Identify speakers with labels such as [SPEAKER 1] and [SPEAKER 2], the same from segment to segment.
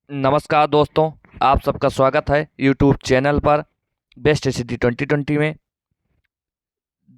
[SPEAKER 1] नमस्कार दोस्तों। आप सबका स्वागत है यूट्यूब चैनल पर बेस्ट सिटी 2020 में।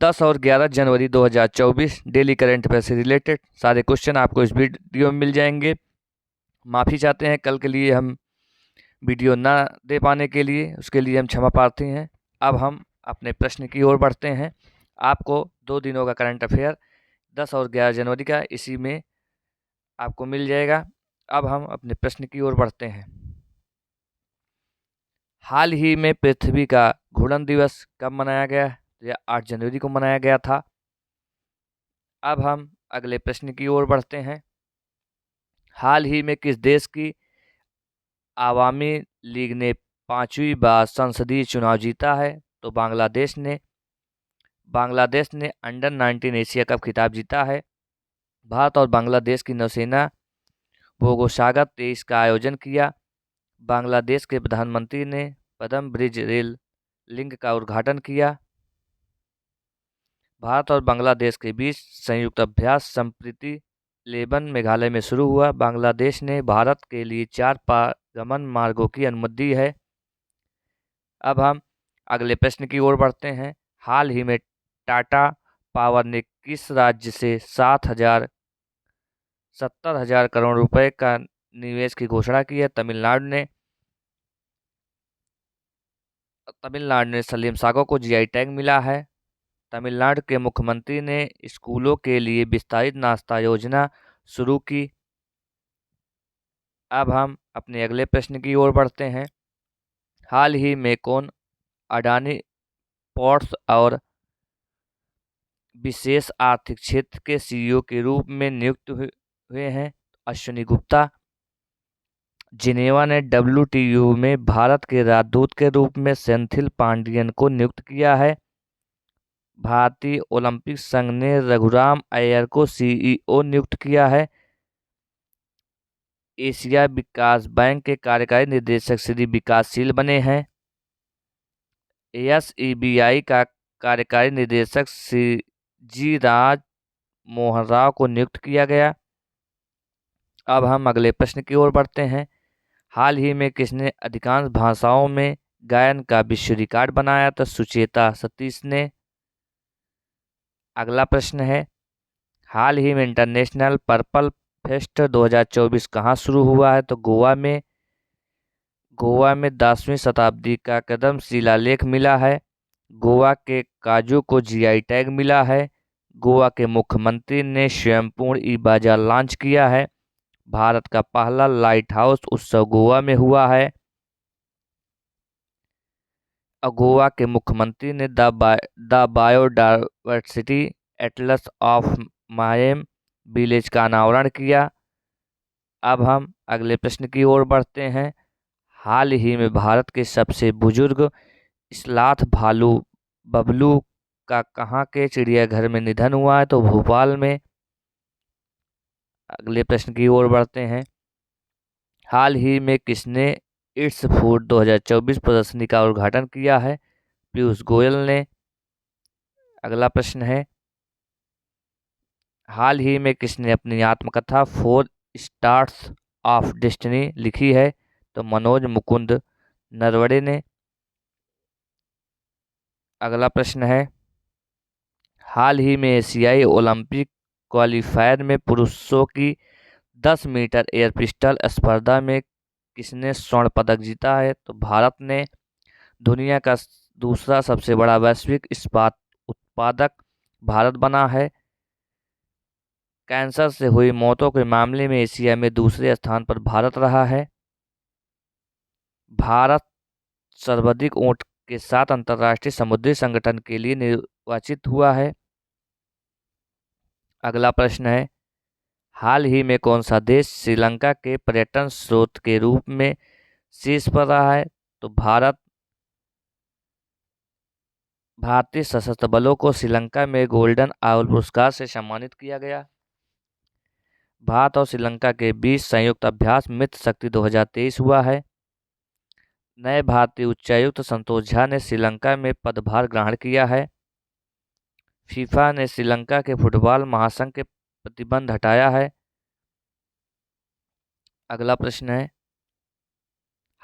[SPEAKER 1] 10 और 11 जनवरी 2024 डेली करंट अफेयर से रिलेटेड सारे क्वेश्चन आपको इस वीडियो में मिल जाएंगे। माफ़ी चाहते हैं कल के लिए हम वीडियो ना दे पाने के लिए, उसके लिए हम क्षमा प्रार्थी हैं। अब हम अपने प्रश्न की ओर बढ़ते हैं। आपको 2 दिनों का करंट अफेयर 10 और 11 जनवरी का इसी में आपको मिल जाएगा। अब हम अपने प्रश्न की ओर बढ़ते हैं। हाल ही में पृथ्वी का घूर्णन दिवस कब मनाया गया? यह 8 जनवरी को मनाया गया था। अब हम अगले प्रश्न की ओर बढ़ते हैं। हाल ही में किस देश की आवामी लीग ने 5वीं बार संसदीय चुनाव जीता है? तो बांग्लादेश ने अंडर 19 एशिया कप खिताब जीता है। भारत और बांग्लादेश की नौसेना बोगोसागर 23 का आयोजन किया। बांग्लादेश के प्रधानमंत्री ने पदम ब्रिज रेल लिंक का उद्घाटन किया। भारत और बांग्लादेश के बीच संयुक्त अभ्यास संप्रति लेबन मेघालय में शुरू हुआ। बांग्लादेश ने भारत के लिए 4 पारगमन मार्गों की अनुमति दी है। अब हम अगले प्रश्न की ओर बढ़ते हैं। हाल ही में टाटा पावर ने किस राज्य से 70,000 करोड़ रुपए का निवेश की घोषणा की है? तमिलनाडु ने सलीम सागो को जीआई टैग मिला है। तमिलनाडु के मुख्यमंत्री ने स्कूलों के लिए विस्तारित नाश्ता योजना शुरू की। अब हम अपने अगले प्रश्न की ओर बढ़ते हैं। हाल ही में कौन अडानी पोर्ट्स और विशेष आर्थिक क्षेत्र के सीईओ के रूप में नियुक्त हुए हैं? अश्विनी गुप्ता। जिनेवा ने डब्ल्यूटीओ में भारत के राजदूत के रूप में सेंथिल पांडियन को नियुक्त किया है। भारतीय ओलंपिक संघ ने रघुराम अय्यर को सीईओ नियुक्त किया है। एशिया विकास बैंक के कार्यकारी निदेशक श्री विकासशील बने हैं। एसईबीआई का कार्यकारी निदेशक श्री जी राज मोहन राव को नियुक्त किया गया। अब हम अगले प्रश्न की ओर बढ़ते हैं। हाल ही में किसने अधिकांश भाषाओं में गायन का विश्व रिकॉर्ड बनाया? तो सुचेता सतीश ने। अगला प्रश्न है, हाल ही में इंटरनेशनल पर्पल फेस्ट 2024 कहाँ शुरू हुआ है? तो गोवा में 10वीं शताब्दी का कदम शिलालेख मिला है। गोवा के काजू को जीआई टैग मिला है। गोवा के मुख्यमंत्री ने स्वयंपूर्ण ई बाजार लॉन्च किया है। भारत का पहला लाइट हाउस उत्सव गोवा में हुआ है। गोवा के मुख्यमंत्री ने the biodiversity Atlas of मायम village का अनावरण किया। अब हम अगले प्रश्न की ओर बढ़ते हैं। हाल ही में भारत के सबसे बुजुर्ग स्लॉथ भालू बबलू का कहाँ के चिड़ियाघर में निधन हुआ है? तो भोपाल में। अगले प्रश्न की ओर बढ़ते हैं। हाल ही में किसने इट्स फूड 2024 प्रदर्शनी का उद्घाटन किया है? पीयूष गोयल ने। अगला प्रश्न है, हाल ही में किसने अपनी आत्मकथा 4 स्टार्स ऑफ डेस्टिनी लिखी है? तो मनोज मुकुंद नरवड़े ने। अगला प्रश्न है, हाल ही में एशियाई ओलंपिक क्वालिफायर में पुरुषों की 10 मीटर एयर पिस्टल स्पर्धा में किसने स्वर्ण पदक जीता है? तो भारत ने। दुनिया का दूसरा सबसे बड़ा वैश्विक इस्पात उत्पादक भारत बना है। कैंसर से हुई मौतों के मामले में एशिया में दूसरे स्थान पर भारत रहा है। भारत सर्वाधिक ऊंट के साथ अंतर्राष्ट्रीय समुद्री संगठन के लिए निर्वाचित हुआ है। अगला प्रश्न है, हाल ही में कौन सा देश श्रीलंका के पर्यटन स्रोत के रूप में शीर्ष पर रहा है? तो भारतीय सशस्त्र बलों को श्रीलंका में गोल्डन आउल पुरस्कार से सम्मानित किया गया। भारत और श्रीलंका के बीच संयुक्त अभ्यास मित्र शक्ति 2023 हुआ है। नए भारतीय उच्चायुक्त संतोष झा ने श्रीलंका में पदभार ग्रहण किया है। फीफा ने श्रीलंका के फुटबॉल महासंघ के प्रतिबंध हटाया है। अगला प्रश्न है,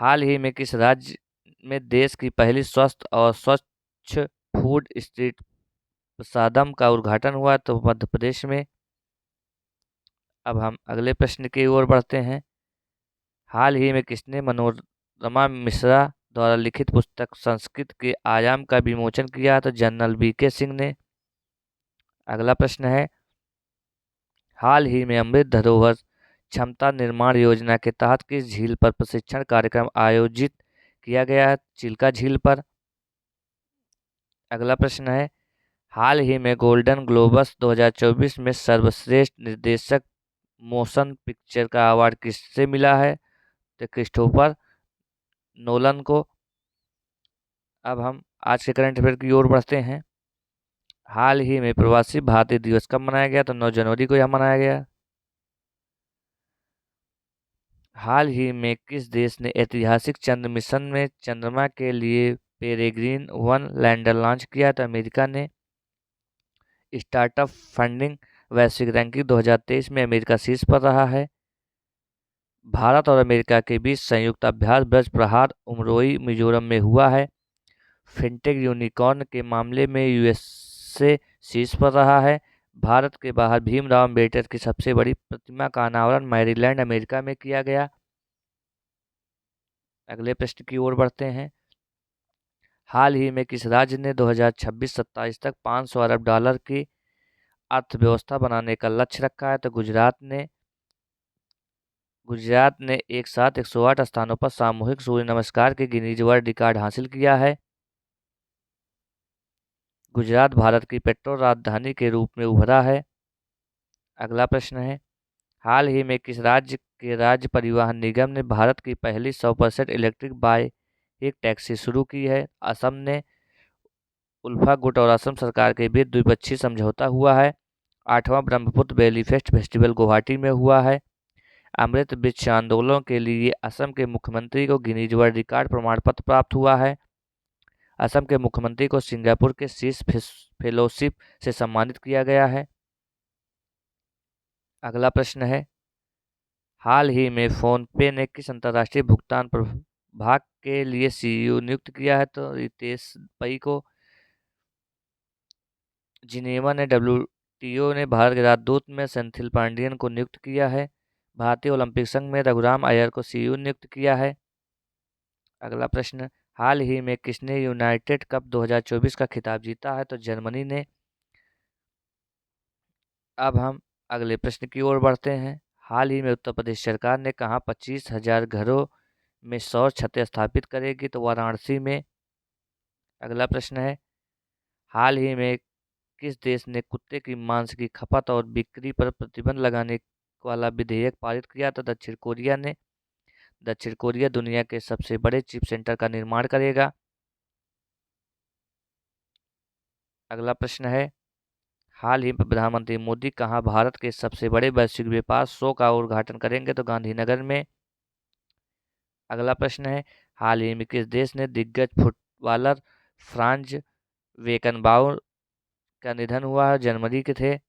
[SPEAKER 1] हाल ही में किस राज्य में देश की पहली स्वस्थ और स्वच्छ फूड स्ट्रीट प्रसादम का उद्घाटन हुआ? तो मध्य प्रदेश में। अब हम अगले प्रश्न की ओर बढ़ते हैं। हाल ही में किसने मनोरमा मिश्रा द्वारा लिखित पुस्तक संस्कृत के आयाम का विमोचन किया? तो जनरल वीके सिंह ने। अगला प्रश्न है, हाल ही में अमृत धरोहर क्षमता निर्माण योजना के तहत किस झील पर प्रशिक्षण कार्यक्रम आयोजित किया गया है? चिल्का झील पर। अगला प्रश्न है, हाल ही में गोल्डन ग्लोबस 2024 में सर्वश्रेष्ठ निर्देशक मोशन पिक्चर का अवार्ड किससे मिला है? तो क्रिस्टोफर नोलन को। अब हम आज के करंट अफेयर की ओर बढ़ते हैं। हाल ही में प्रवासी भारतीय दिवस कब मनाया गया? तो 9 जनवरी को यह मनाया गया। हाल ही में किस देश ने ऐतिहासिक चंद्र मिशन में चंद्रमा के लिए पेरेग्रीन 1 लैंडर लॉन्च किया? तो अमेरिका ने। स्टार्टअप फंडिंग वैश्विक रैंकिंग 2023 में अमेरिका शीर्ष पर रहा है। भारत और अमेरिका के बीच संयुक्त अभ्यास ब्रज प्रहार उमरोई मिजोरम में हुआ है। फिनटेक यूनिकॉर्न के मामले में यूएसए शीर्ष पर रहा है। भारत के बाहर भीमराव अम्बेडकर की सबसे बड़ी प्रतिमा का अनावरण मैरीलैंड अमेरिका में किया गया। अगले प्रश्न की ओर बढ़ते हैं। हाल ही में किस राज्य ने 2026-27 तक 500 अरब डॉलर की अर्थव्यवस्था बनाने का लक्ष्य रखा है? तो गुजरात ने एक साथ 108 स्थानों पर सामूहिक सूर्य नमस्कार के गिनीज वर्ल्ड रिकॉर्ड हासिल किया है। गुजरात भारत की पेट्रोल राजधानी के रूप में उभरा है। अगला प्रश्न है, हाल ही में किस राज्य के राज्य परिवहन निगम ने भारत की पहली 100% इलेक्ट्रिक बाइक टैक्सी शुरू की है? असम ने। उल्फा गुट और असम सरकार के बीच द्विपक्षीय समझौता हुआ है। 8वां ब्रह्मपुत्र बेली फेस्ट फेस्टिवल गुवाहाटी में हुआ है। अमृत वृक्ष आंदोलन के लिए असम के मुख्यमंत्री को गिनीज वर्ल्ड रिकॉर्ड प्रमाण पत्र प्राप्त हुआ है। असम के मुख्यमंत्री को सिंगापुर के शीर्ष फेलोशिप से सम्मानित किया गया है। अगला प्रश्न है, हाल ही में फोन पे ने किस अंतर्राष्ट्रीय भुगतान प्रभाग के लिए सीईओ नियुक्त किया है? तो रितेश पई को। जिनेवा ने डब्ल्यूटीओ ने भारत के राजदूत में सेंथिल पांडियन को नियुक्त किया है। भारतीय ओलंपिक संघ में रघुराम अय्यर को सीईओ नियुक्त किया है। अगला प्रश्न, हाल ही में किसने यूनाइटेड कप 2024 का खिताब जीता है? तो जर्मनी ने। अब हम अगले प्रश्न की ओर बढ़ते हैं। हाल ही में उत्तर प्रदेश सरकार ने कहा 25,000 घरों में सौर छतें स्थापित करेगी? तो वाराणसी में। अगला प्रश्न है, हाल ही में किस देश ने कुत्ते की मांस की खपत और बिक्री पर प्रतिबंध लगाने वाला विधेयक पारित किया? तो दक्षिण कोरिया ने। दक्षिण कोरिया दुनिया के सबसे बड़े चिप सेंटर का निर्माण करेगा। अगला प्रश्न है, हाल ही में प्रधानमंत्री मोदी कहाँ भारत के सबसे बड़े वैश्विक व्यापार शो का उद्घाटन करेंगे? तो गांधीनगर में। अगला प्रश्न है, हाल ही में किस देश ने दिग्गज फुटबॉलर फ्रांज वेकनबाउर का निधन हुआ है? जर्मनी के थे।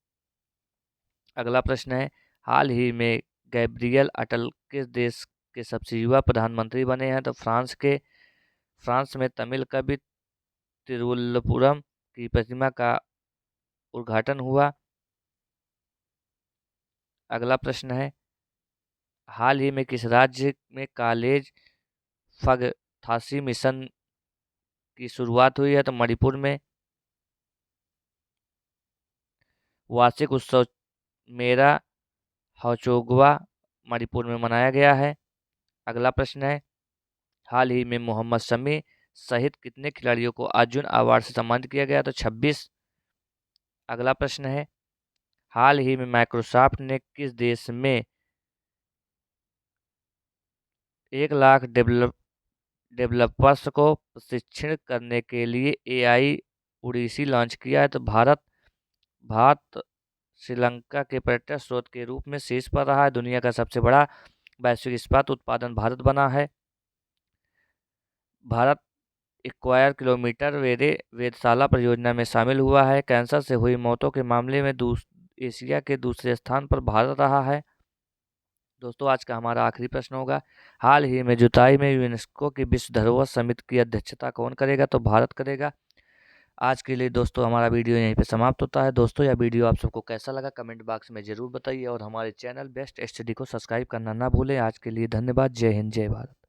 [SPEAKER 1] अगला प्रश्न है, हाल ही में गैब्रियल अटल किस देश के सबसे युवा प्रधानमंत्री बने हैं? तो फ्रांस में तमिल कवि तिरुवल्लुपुरम की प्रतिमा का उद्घाटन हुआ। अगला प्रश्न है, हाल ही में किस राज्य में कॉलेज फगथासी मिशन की शुरुआत हुई है? तो मणिपुर में। वार्षिक उत्सव मेरा हौचोगवा मणिपुर में मनाया गया है। अगला प्रश्न है, हाल ही में मोहम्मद शमी सहित कितने खिलाड़ियों को अर्जुन अवार्ड से सम्मानित किया गया? तो 26। अगला प्रश्न है, हाल ही में माइक्रोसॉफ्ट ने किस देश में 1 लाख डेवलपर्स को प्रशिक्षित करने के लिए एआई ओडिसी लॉन्च किया है? तो भारत श्रीलंका के पर्यटन स्रोत के रूप में शीर्ष पर रहा है। दुनिया का सबसे बड़ा वैश्विक इस्पात उत्पादन भारत बना है। भारत एक्वायर किलोमीटर वेधशाला परियोजना में शामिल हुआ है। कैंसर से हुई मौतों के मामले में एशिया के दूसरे स्थान पर भारत रहा है। दोस्तों आज का हमारा आखिरी प्रश्न होगा, हाल ही में जुताई में यूनेस्को की विश्व धरोहर समिति की अध्यक्षता कौन करेगा? तो भारत करेगा। आज के लिए दोस्तों हमारा वीडियो यहीं पे समाप्त होता है। दोस्तों यह वीडियो आप सबको कैसा लगा कमेंट बॉक्स में ज़रूर बताइए और हमारे चैनल बेस्ट स्टडी को सब्सक्राइब करना ना भूलें। आज के लिए धन्यवाद। जय हिंद, जय भारत।